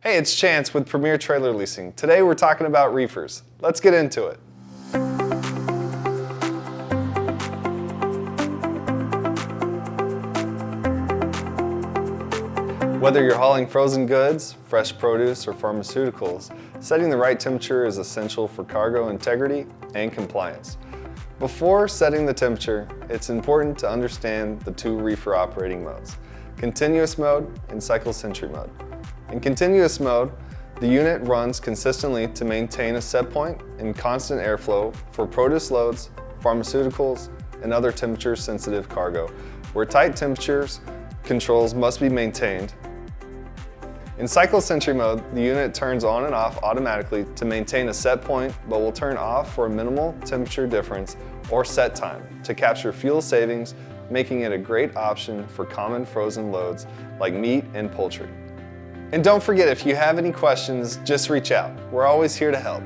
Hey, it's Chance with Premier Trailer Leasing. Today we're talking about reefers. Let's get into it. Whether you're hauling frozen goods, fresh produce, or pharmaceuticals, setting the right temperature is essential for cargo integrity and compliance. Before setting the temperature, it's important to understand the two reefer operating modes, continuous mode and cycle sentry mode. In continuous mode, the unit runs consistently to maintain a set point and constant airflow for produce loads, pharmaceuticals, and other temperature-sensitive cargo, where tight temperatures controls must be maintained. In cycle sentry mode, the unit turns on and off automatically to maintain a set point, but will turn off for a minimal temperature difference or set time to capture fuel savings, making it a great option for common frozen loads like meat and poultry. And don't forget, if you have any questions, just reach out. We're always here to help.